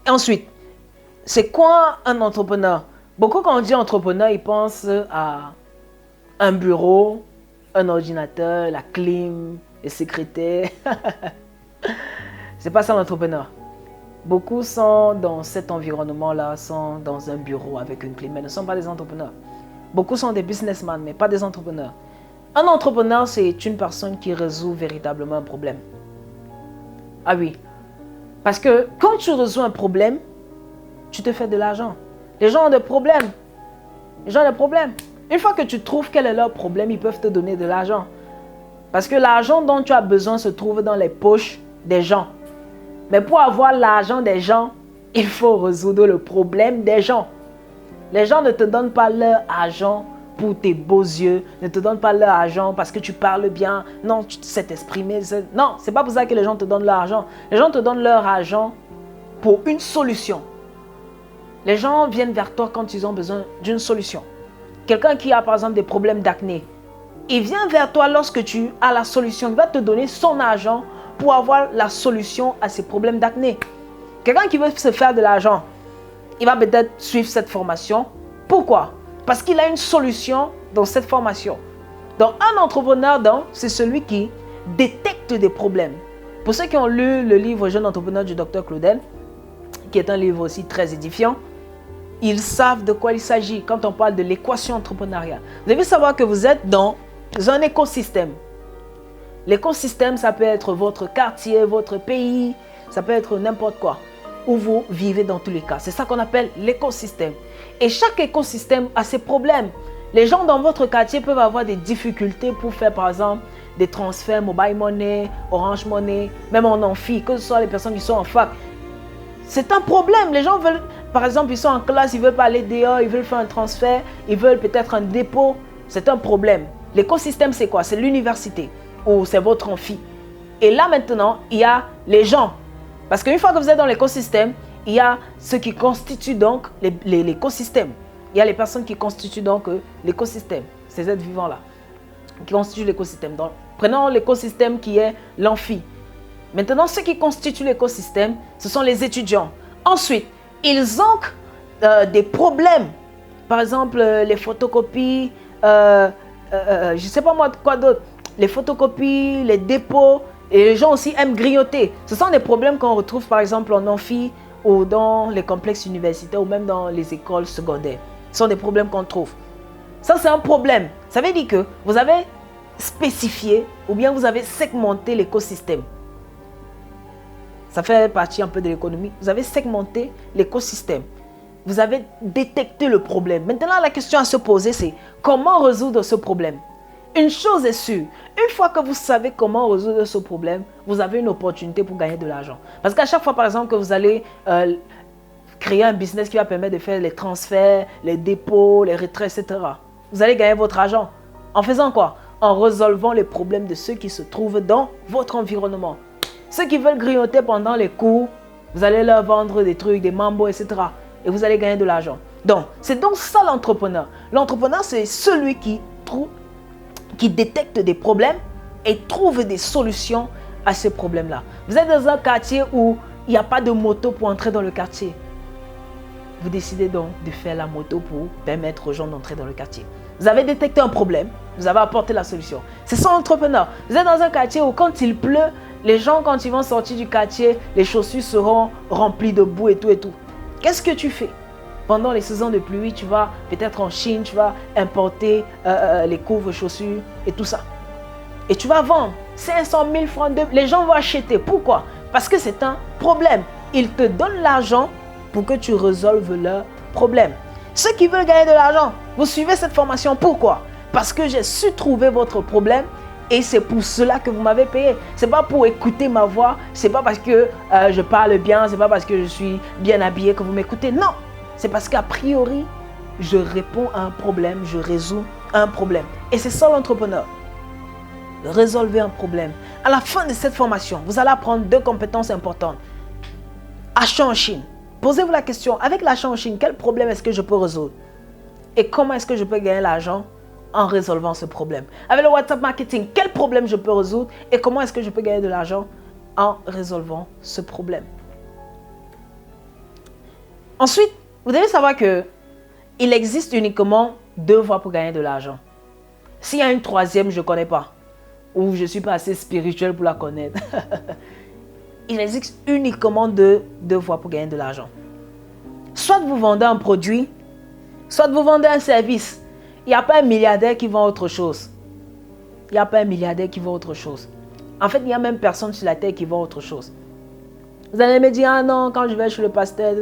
Ensuite, c'est quoi un entrepreneur? Beaucoup, quand on dit entrepreneur, ils pensent à un bureau, un ordinateur, la clim, les secrétaires. C'est pas ça l'entrepreneur. Beaucoup sont dans cet environnement-là, sont dans un bureau avec une clim, mais ne sont pas des entrepreneurs. Beaucoup sont des businessmen, mais pas des entrepreneurs. Un entrepreneur, c'est une personne qui résout véritablement un problème. Ah oui. Parce que quand tu résous un problème, tu te fais de l'argent. Les gens ont des problèmes. Une fois que tu trouves quel est leur problème, ils peuvent te donner de l'argent. Parce que l'argent dont tu as besoin se trouve dans les poches des gens. Mais pour avoir l'argent des gens, il faut résoudre le problème des gens. Les gens ne te donnent pas leur argent pour tes beaux yeux, ne te donnent pas leur argent parce que tu parles bien, non, tu sais t'exprimer. Non, c'est pas pour ça que les gens te donnent leur argent. Les gens te donnent leur argent pour une solution. Les gens viennent vers toi quand ils ont besoin d'une solution. Quelqu'un qui a par exemple des problèmes d'acné, il vient vers toi lorsque tu as la solution. Il va te donner son argent pour avoir la solution à ses problèmes d'acné. Quelqu'un qui veut se faire de l'argent, il va peut-être suivre cette formation. Pourquoi? Parce qu'il a une solution dans cette formation. Donc, un entrepreneur, c'est celui qui détecte des problèmes. Pour ceux qui ont lu le livre Jeune entrepreneur du Dr Claudel, qui est un livre aussi très édifiant, ils savent de quoi il s'agit quand on parle de l'équation entrepreneuriale. Vous devez savoir que vous êtes dans un écosystème. L'écosystème, ça peut être votre quartier, votre pays, ça peut être n'importe quoi, où vous vivez dans tous les cas. C'est ça qu'on appelle l'écosystème. Et chaque écosystème a ses problèmes. Les gens dans votre quartier peuvent avoir des difficultés pour faire, par exemple, des transferts, mobile money, orange money, même en amphi, que ce soit les personnes qui sont en fac. C'est un problème. Les gens veulent, par exemple, ils sont en classe, ils veulent pas aller dehors, ils veulent faire un transfert, ils veulent peut-être un dépôt. C'est un problème. L'écosystème, c'est quoi? C'est l'université ou c'est votre amphi. Et là, maintenant, il y a les gens. Parce qu'une fois que vous êtes dans l'écosystème, il y a ce qui constitue donc l'écosystème. Il y a les personnes qui constituent donc l'écosystème. Ces êtres vivants-là, qui constituent l'écosystème. Donc, prenons l'écosystème qui est l'amphi. Maintenant, ce qui constitue l'écosystème, ce sont les étudiants. Ensuite, ils ont des problèmes. Par exemple, les photocopies, je ne sais pas moi quoi d'autre. Les photocopies, les dépôts, et les gens aussi aiment grignoter. Ce sont des problèmes qu'on retrouve par exemple en amphi ou dans les complexes universitaires ou même dans les écoles secondaires. Ce sont des problèmes qu'on trouve. Ça, c'est un problème. Ça veut dire que vous avez spécifié ou bien vous avez segmenté l'écosystème. Ça fait partie un peu de l'économie. Vous avez segmenté l'écosystème. Vous avez détecté le problème. Maintenant, la question à se poser, c'est comment résoudre ce problème? Une chose est sûre, une fois que vous savez comment résoudre ce problème, vous avez une opportunité pour gagner de l'argent. Parce qu'à chaque fois, par exemple, que vous allez créer un business qui va permettre de faire les transferts, les dépôts, les retraits, etc., vous allez gagner votre argent. En faisant quoi? En résolvant les problèmes de ceux qui se trouvent dans votre environnement. Ceux qui veulent grignoter pendant les cours, vous allez leur vendre des trucs, des mambos, etc. Et vous allez gagner de l'argent. Donc, c'est donc ça l'entrepreneur. L'entrepreneur, c'est celui qui détecte des problèmes et trouve des solutions à ces problèmes-là. Vous êtes dans un quartier où il n'y a pas de moto pour entrer dans le quartier. Vous décidez donc de faire la moto pour permettre aux gens d'entrer dans le quartier. Vous avez détecté un problème, vous avez apporté la solution. C'est ça l'entrepreneur. Vous êtes dans un quartier où quand il pleut, les gens quand ils vont sortir du quartier, les chaussures seront remplies de boue et tout et tout. Qu'est-ce que tu fais? Pendant les saisons de pluie, tu vas peut-être en Chine, tu vas importer les couvre-chaussures et tout ça. Et tu vas vendre 500 000 francs. Les gens vont acheter. Pourquoi? Parce que c'est un problème. Ils te donnent l'argent pour que tu résolves leurs problèmes. Ceux qui veulent gagner de l'argent, vous suivez cette formation. Pourquoi? Parce que j'ai su trouver votre problème et c'est pour cela que vous m'avez payé. Ce n'est pas pour écouter ma voix, ce n'est pas parce que je parle bien, ce n'est pas parce que je suis bien habillé que vous m'écoutez. Non! C'est parce qu'a priori, je réponds à un problème, je résous un problème. Et c'est ça l'entrepreneur. Résolvez un problème. À la fin de cette formation, vous allez apprendre 2 compétences importantes. Achat en Chine. Posez-vous la question, avec l'achat en Chine, quel problème est-ce que je peux résoudre? Et comment est-ce que je peux gagner l'argent en résolvant ce problème? Avec le WhatsApp marketing, quel problème je peux résoudre et comment est-ce que je peux gagner de l'argent en résolvant ce problème? Ensuite, vous devez savoir que il existe uniquement 2 voies pour gagner de l'argent. S'il y a une troisième, je ne connais pas. Ou je ne suis pas assez spirituel pour la connaître. Il existe uniquement deux voies pour gagner de l'argent. Soit vous vendez un produit, soit vous vendez un service. Il n'y a pas un milliardaire qui vend autre chose. Il n'y a pas un milliardaire qui vend autre chose. En fait, il n'y a même personne sur la terre qui vend autre chose. Vous allez me dire, ah non, quand je vais chez le pasteur,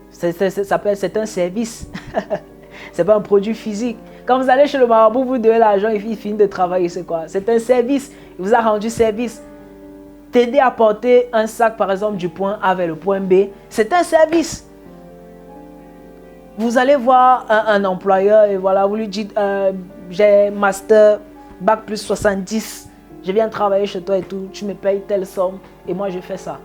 c'est un service. Ce n'est pas un produit physique. Quand vous allez chez le marabout, vous donnez l'argent, il finit de travailler, c'est quoi? C'est un service. Il vous a rendu service. T'aider à porter un sac, par exemple, du point A vers le point B, c'est un service. Vous allez voir un employeur et voilà, vous lui dites, j'ai master, bac plus 70, je viens travailler chez toi et tout, tu me payes telle somme et moi je fais ça.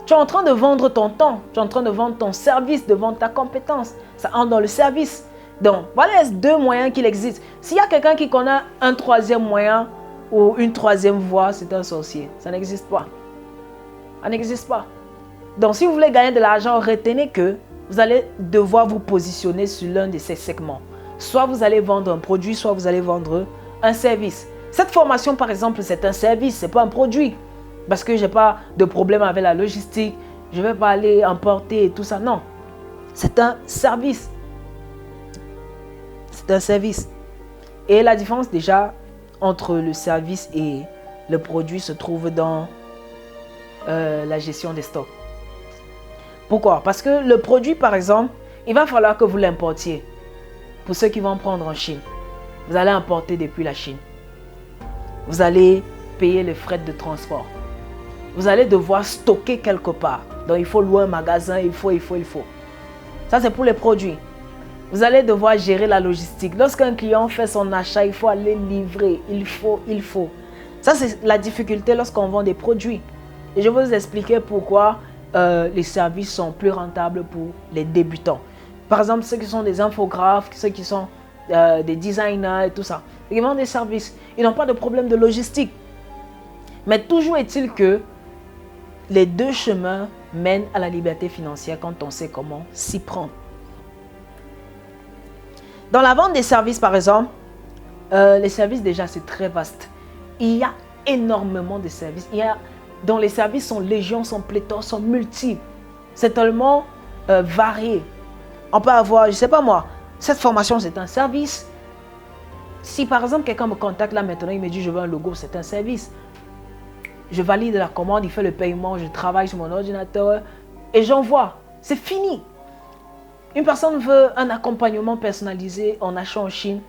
Tu es en train de vendre ton temps, tu es en train de vendre ton service, de vendre ta compétence. Ça entre dans le service. Donc, voilà les 2 moyens qu'il existe. S'il y a quelqu'un qui connaît un 3e moyen ou une 3e voie, c'est un sorcier. Ça n'existe pas. Ça n'existe pas. Donc, si vous voulez gagner de l'argent, retenez que vous allez devoir vous positionner sur l'un de ces segments. Soit vous allez vendre un produit, soit vous allez vendre un service. Cette formation, par exemple, c'est un service, ce n'est pas un produit. Parce que je n'ai pas de problème avec la logistique, je ne vais pas aller emporter et tout ça. Non, c'est un service. C'est un service. Et la différence déjà entre le service et le produit se trouve dans la gestion des stocks. Pourquoi? Parce que le produit, par exemple, il va falloir que vous l'importiez. Pour ceux qui vont prendre en Chine, vous allez importer depuis la Chine. Vous allez payer les frais de transport. Vous allez devoir stocker quelque part. Donc, il faut louer un magasin, il faut. Ça, c'est pour les produits. Vous allez devoir gérer la logistique. Lorsqu'un client fait son achat, il faut aller livrer. Il faut. Ça, c'est la difficulté lorsqu'on vend des produits. Et je vais vous expliquer pourquoi les services sont plus rentables pour les débutants. Par exemple, ceux qui sont des infographes, ceux qui sont des designers et tout ça. Ils vendent des services. Ils n'ont pas de problème de logistique. Mais toujours est-il que les 2 chemins mènent à la liberté financière quand on sait comment s'y prendre. Dans la vente des services, par exemple, les services déjà c'est très vaste. Il y a énormément de services. Dont les services sont légion, sont pléthore, sont multiples. C'est tellement varié. On peut avoir, je ne sais pas moi, cette formation c'est un service. Si par exemple quelqu'un me contacte là maintenant, il me dit je veux un logo, c'est un service. Je valide la commande, il fait le paiement, je travaille sur mon ordinateur et j'envoie. C'est fini. Une personne veut un accompagnement personnalisé en achat en Chine.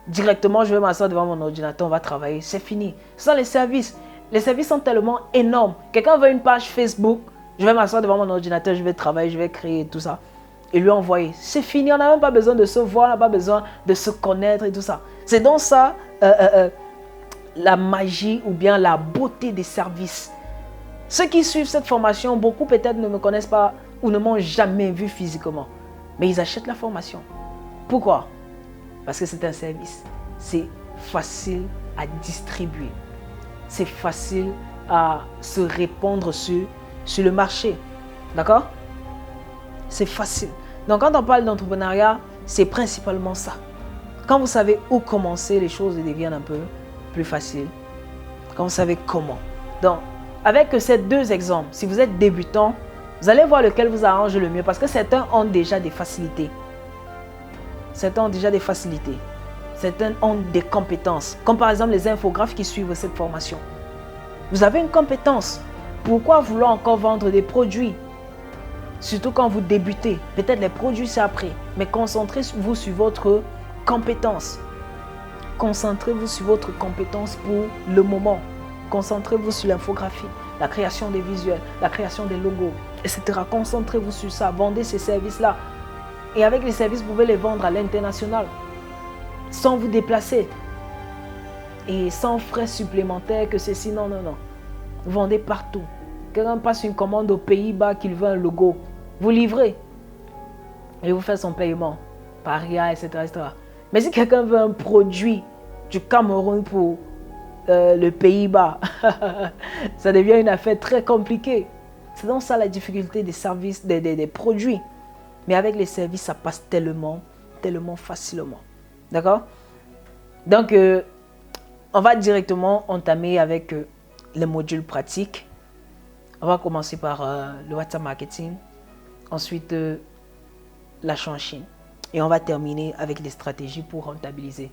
Directement, je vais m'asseoir devant mon ordinateur, on va travailler. C'est fini. Ce sont les services. Les services sont tellement énormes. Quelqu'un veut une page Facebook, je vais m'asseoir devant mon ordinateur, je vais travailler, je vais créer tout ça. Et lui envoyer. C'est fini, on n'a même pas besoin de se voir, on n'a pas besoin de se connaître et tout ça. C'est donc ça la magie ou bien la beauté des services. Ceux qui suivent cette formation, beaucoup peut-être ne me connaissent pas ou ne m'ont jamais vu physiquement. Mais ils achètent la formation. Pourquoi? Parce que c'est un service. C'est facile à distribuer. C'est facile à se répandre sur le marché. D'accord? C'est facile. Donc quand on parle d'entrepreneuriat, c'est principalement ça. Quand vous savez où commencer, les choses deviennent un peu plus faciles. Quand vous savez comment. Donc, avec ces 2 exemples, si vous êtes débutant, vous allez voir lequel vous arrange le mieux parce que certains ont déjà des facilités. Certains ont déjà des facilités. Certains ont des compétences. Comme par exemple les infographes qui suivent cette formation. Vous avez une compétence. Pourquoi vouloir encore vendre des produits? Surtout quand vous débutez. Peut-être les produits c'est après. Mais concentrez-vous sur votre compétence. Concentrez-vous sur votre compétence pour le moment. Concentrez-vous sur l'infographie, la création des visuels, la création des logos, etc. Concentrez-vous sur ça, vendez ces services-là. Et avec les services, vous pouvez les vendre à l'international, sans vous déplacer. Et sans frais supplémentaires que ceci, non. Vous vendez partout. Quelqu'un passe une commande aux Pays-Bas qu'il veut un logo. Vous livrez. Et vous faites son paiement. Par RIA, etc. Mais si quelqu'un veut un produit du Cameroun pour le Pays-Bas, ça devient une affaire très compliquée. C'est donc ça la difficulté des services, des produits. Mais avec les services, ça passe tellement facilement. D'accord? Donc, on va directement entamer avec les modules pratiques. On va commencer par le WhatsApp marketing. Ensuite, l'achat en Chine. Et on va terminer avec les stratégies pour rentabiliser.